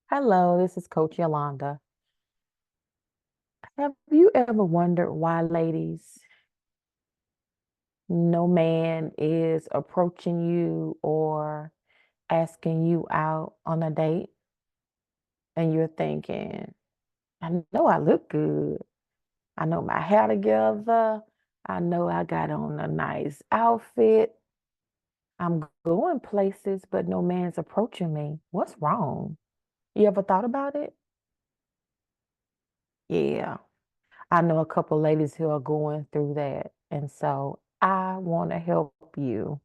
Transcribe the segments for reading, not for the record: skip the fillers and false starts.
Hello, this is Coach Yolanda. Have you ever wondered why, ladies, no man is approaching you or asking you out on a date? And you're thinking, I know I look good. I know my hair together. I know I got on a nice outfit. I'm going places, but no man's approaching me. What's wrong? You ever thought about it? Yeah. I know a couple ladies who are going through that. And so I want to help you.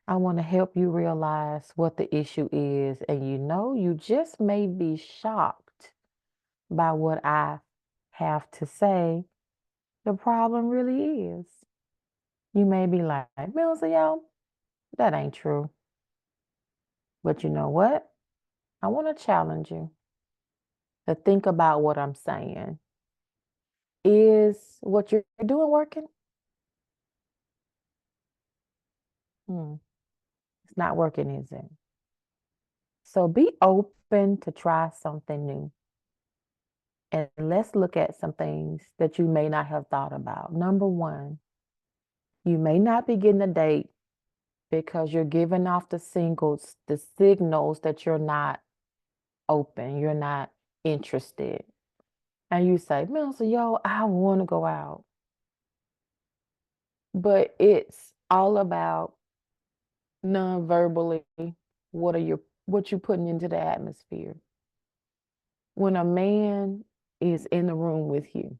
I want to help you realize what the issue is. And you just may be shocked by what I have to say. The problem really is. You may be like, Mills, yo, that ain't true. But you know what? I want to challenge you to think about what I'm saying. Is what you're doing working? Hmm, it's not working, is it? So be open to try something new. And let's look at some things that you may not have thought about. Number one, you may not be getting a date because you're giving off the signals that you're not open, you're not interested. And you say, Mills, yo, I want to go out. But it's all about non-verbally, what you putting into the atmosphere. When a man is in the room with you,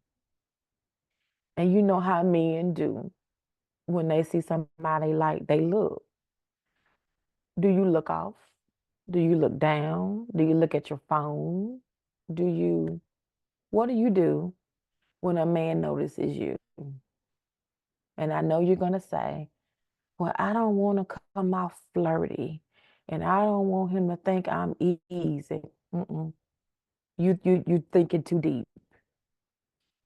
and you know how men do when they see somebody like they look. Do you look off? Do you look down? Do you look at your phone? What do you do when a man notices you? And I know you're going to say, well, I don't want to come off flirty and I don't want him to think I'm easy. Mm-mm. You thinking too deep.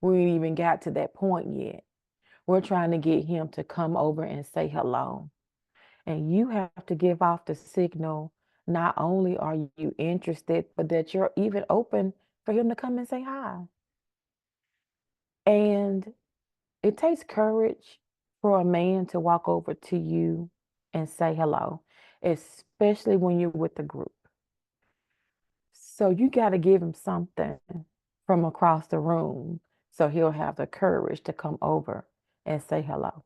We ain't even got to that point yet. We're trying to get him to come over and say hello. And you have to give off the signal, not only are you interested, but that you're even open for him to come and say hi. And it takes courage for a man to walk over to you and say hello, especially when you're with the group. So you got to give him something from across the room so he'll have the courage to come over and say hello.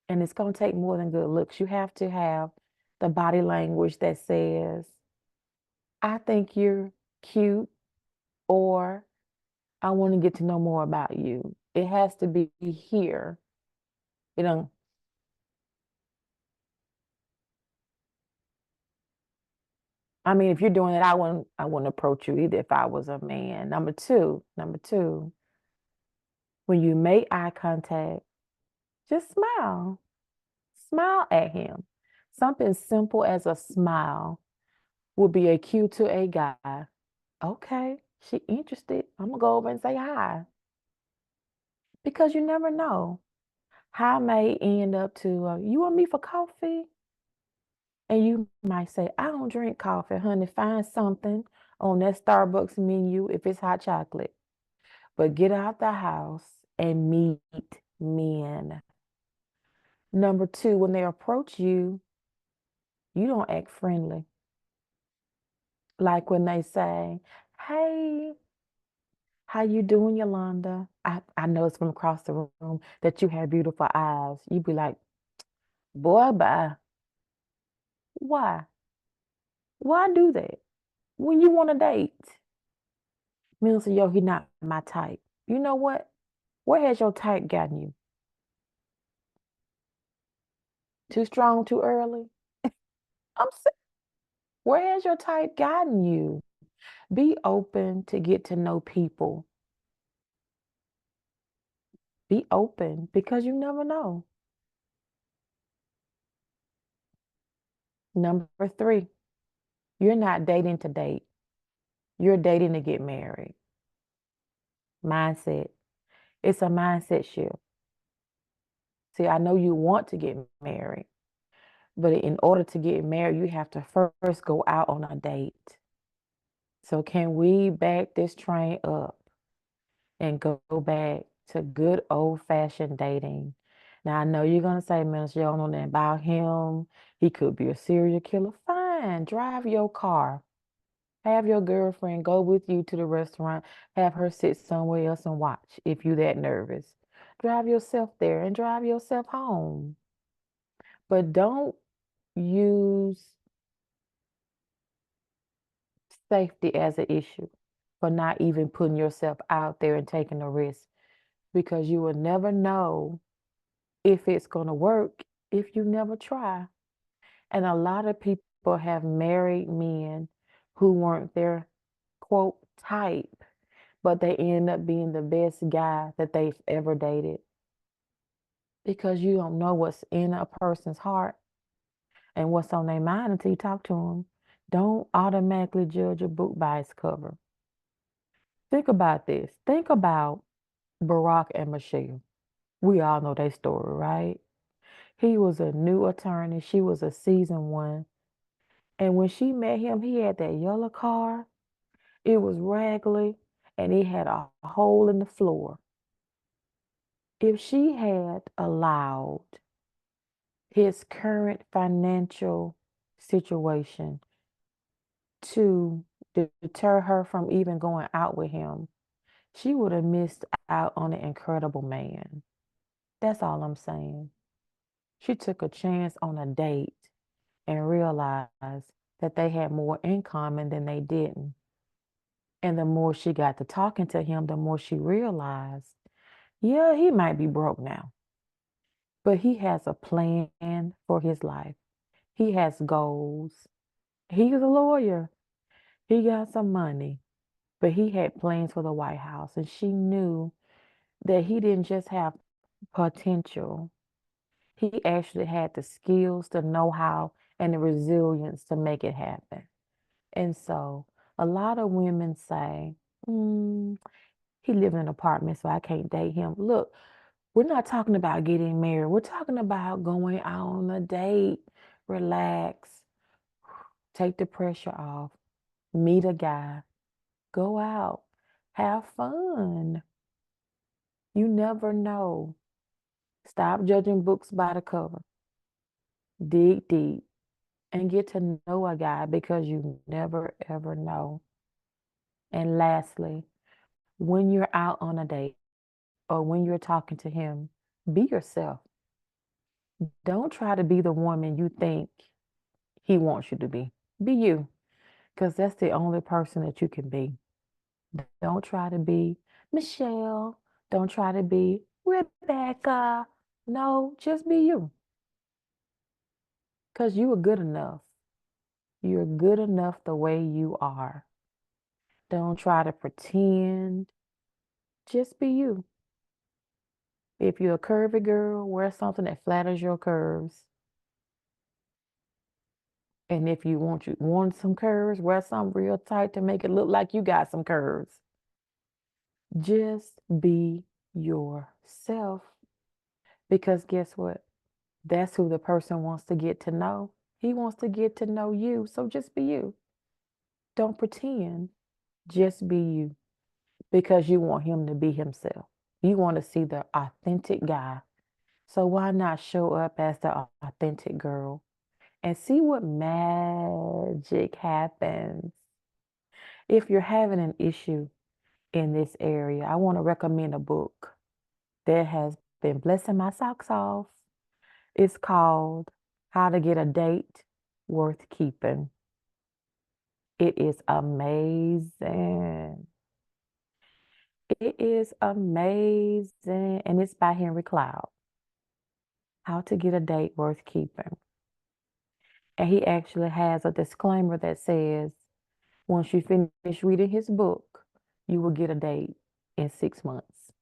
And it's going to take more than good looks. You have to have the body language that says, I think you're cute, or I want to get to know more about you. It has to be here. You know, I mean, if you're doing it, I wouldn't approach you either if I was a man. Number two, when you make eye contact, just smile. Smile at him. Something simple as a smile would be a cue to a guy. Okay, she interested. I'm gonna go over and say hi. Because you never know. How may end up to, you want me for coffee? And you might say, I don't drink coffee, honey. Find something on that Starbucks menu if it's hot chocolate. But get out the house and meet men. Number two, when they approach you, you don't act friendly. Like when they say, hey, how you doing, Yolanda? I know it's from across the room that you have beautiful eyes. You be like, boy, bye. Why? Why do that? When you want a date, men say, yo, he not my type. You know what? Where has your type gotten you? Too strong, too early? I'm sick. Where has your type gotten you? Be open to get to know people. Be open because you never know. Number three, you're not dating to date. You're dating to get married. Mindset. It's a mindset shift. See, I know you want to get married, but in order to get married, you have to first go out on a date. So can we back this train up and go back to good old-fashioned dating? Now, I know you're going to say, Minister, you don't know nothing about him. He could be a serial killer. Fine, drive your car. Have your girlfriend go with you to the restaurant. Have her sit somewhere else and watch if you that nervous. Drive yourself there and drive yourself home. But don't use safety as an issue for not even putting yourself out there and taking a risk because you will never know if it's going to work if you never try. And a lot of people have married men who weren't their quote type, but they end up being the best guy that they've ever dated because you don't know what's in a person's heart and what's on their mind until you talk to them. Don't automatically judge a book by its cover. Think about this. Think about Barack and Michelle. We all know their story, right? He was a new attorney. She was a seasoned one. And when she met him, he had that yellow car. It was raggedy and it had a hole in the floor. If she had allowed his current financial situation to deter her from even going out with him, she would have missed out on an incredible man. That's all I'm saying. She took a chance on a date and realized that they had more in common than they didn't. And the more she got to talking to him, the more she realized, yeah, he might be broke now, but he has a plan for his life. He has goals. He's a lawyer. He got some money, but he had plans for the White House. And she knew that he didn't just have potential, he actually had the skills, the know-how, and the resilience to make it happen. And so a lot of women say, he live in an apartment, so I can't date him. Look, we're not talking about getting married. We're talking about going out on a date, relax, take the pressure off, meet a guy, go out, have fun. You never know. Stop judging books by the cover. Dig deep and get to know a guy because you never ever know. And lastly, when you're out on a date or when you're talking to him, be yourself. Don't try to be the woman you think he wants you to be. Be you, because that's the only person that you can be. Don't try to be Michelle. Don't try to be Rebecca. No, just be you, because you are good enough. You're good enough the way you are. Don't try to pretend. Just be you. If you're a curvy girl, wear something that flatters your curves. And if you want some curves, wear something real tight to make it look like you got some curves. Just be yourself. Because guess what? That's who the person wants to get to know. He wants to get to know you. So just be you. Don't pretend. Just be you. Because you want him to be himself. You want to see the authentic guy. So why not show up as the authentic girl and see what magic happens? If you're having an issue in this area, I want to recommend a book that has been blessing my socks off. It's called How to Get a Date Worth Keeping. It is amazing. It is amazing. And it's by Henry Cloud. How to Get a Date Worth Keeping. And he actually has a disclaimer that says, once you finish reading his book, you will get a date in 6 months.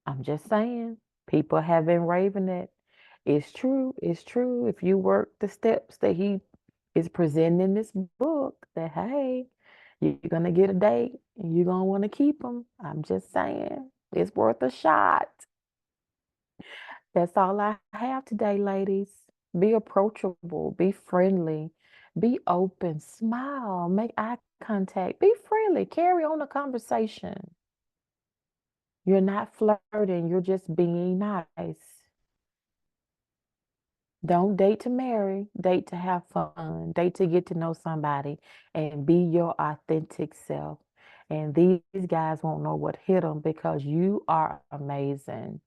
I'm just saying, people have been raving it. It's true. It's true. If you work the steps that he is presenting in this book, that hey, you're gonna get a date and you're gonna want to keep them. I'm just saying, it's worth a shot. That's all I have today, ladies. Be approachable, be friendly, Be open, smile, make eye contact, be friendly, carry on the conversation. You're not flirting, you're just being nice. Don't date to marry, date to have fun, date to get to know somebody and be your authentic self. And these guys won't know what hit them because you are amazing.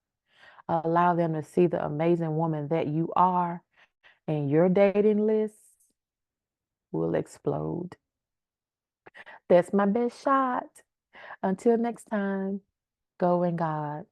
Allow them to see the amazing woman that you are, and your dating list will explode. That's my best shot. Until next time, go in God.